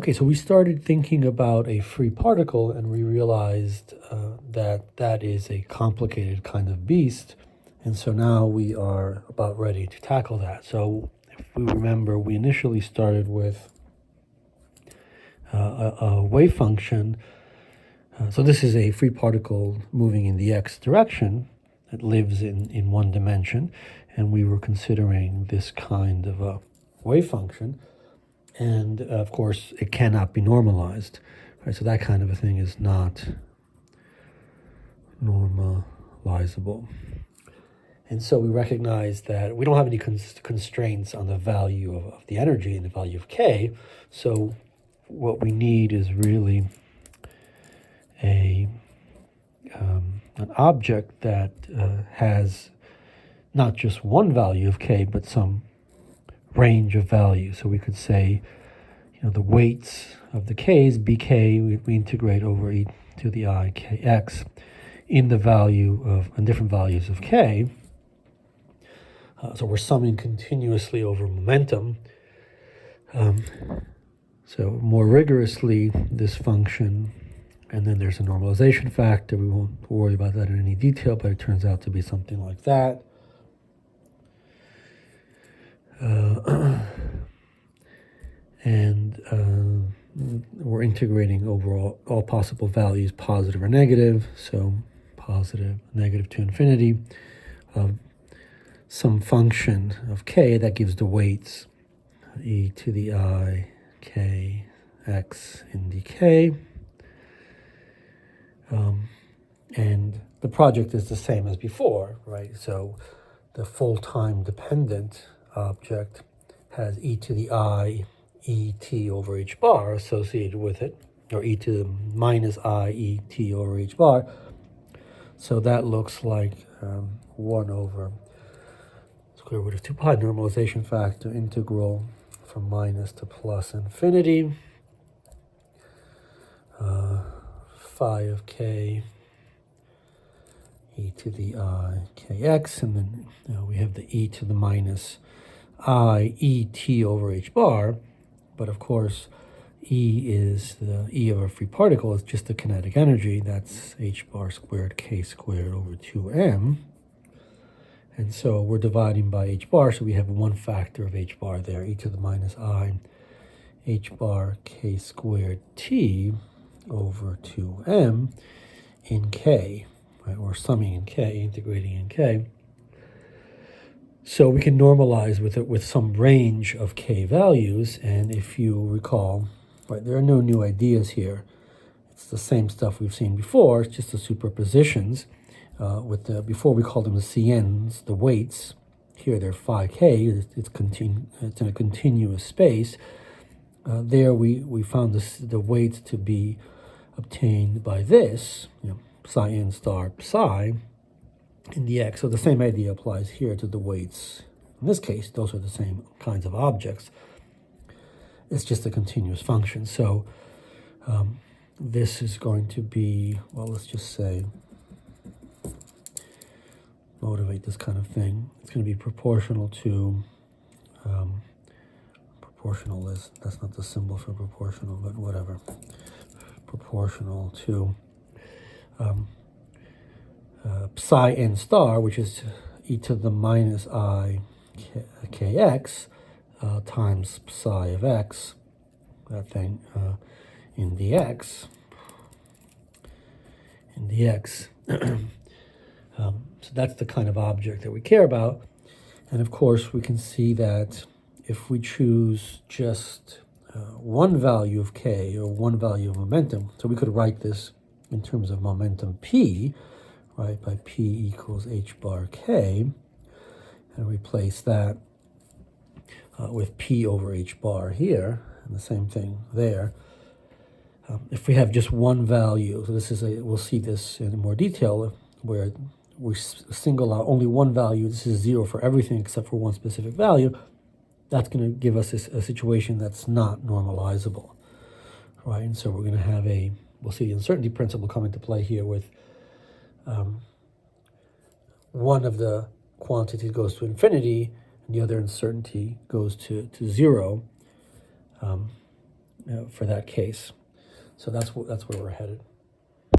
Okay, so we started thinking about a free particle and we realized that that is a complicated kind of beast. And so now we are about ready to tackle that. So if we remember, we initially started with a wave function. So this is a free particle moving in the x direction that lives in one dimension. And we were considering this kind of a wave function. And of course, it cannot be normalized, right? So that kind of a thing is not normalizable. And so we recognize that we don't have any constraints on the value of the energy and the value of k. So what we need is really an object that has not just one value of k, but some range of values. So we could say, the weights of the k's, bk, we integrate over e to the I kx in the value of, in different values of k. So we're summing continuously over momentum. So more rigorously, this function, and then there's a normalization factor. We won't worry about that in any detail, but it turns out to be something like that. And we're integrating over all possible values, positive or negative. So positive, negative to infinity of some function of k that gives the weights e to the I k x in dk. And the project is the same as before, right? So the full-time dependent object has e to the I et over h bar associated with it, or e to the minus I et over h bar. So that looks like 1 over square root of 2 pi normalization factor integral from minus to plus infinity. Phi of k e to the I kx, and then we have the e to the minus I et over h bar. But of course, E is the E of a free particle is just the kinetic energy. That's h bar squared k squared over 2m. And so we're dividing by h bar, so we have one factor of h bar there, e to the minus I h bar k squared t over 2m in k. Right? We're summing in k, integrating in k. So we can normalize with it with some range of k values, and if you recall, right, there are no new ideas here. It's the same stuff we've seen before. It's just the superpositions. Before we called them the CNs, the weights. Here they're phi k. It's in a continuous space. There we found the weights to be obtained by this, psi n star psi in the x. So the same idea applies here to the weights. In this case, those are the same kinds of objects. It's just a continuous function. So this is going to be, well, let's just say, motivate this kind of thing. It's going to be proportional to, proportional is, that's not the symbol for proportional, but whatever. Proportional to psi n star, which is e to the minus I kx times psi of x, that thing, in dx. So that's the kind of object that we care about. And of course, we can see that if we choose just one value of k, or one value of momentum, so we could write this in terms of momentum p, right, by p equals h bar k, and replace that with p over h bar here, and the same thing there. If we have just one value, so this is we'll see this in more detail, where we single out only one value. This is 0 for everything except for one specific value. That's going to give us a situation that's not normalizable, right? And so we're going to have we'll see the uncertainty principle come into play here with one of the quantities goes to infinity and the other uncertainty goes to 0. for that case. So that's where we're headed.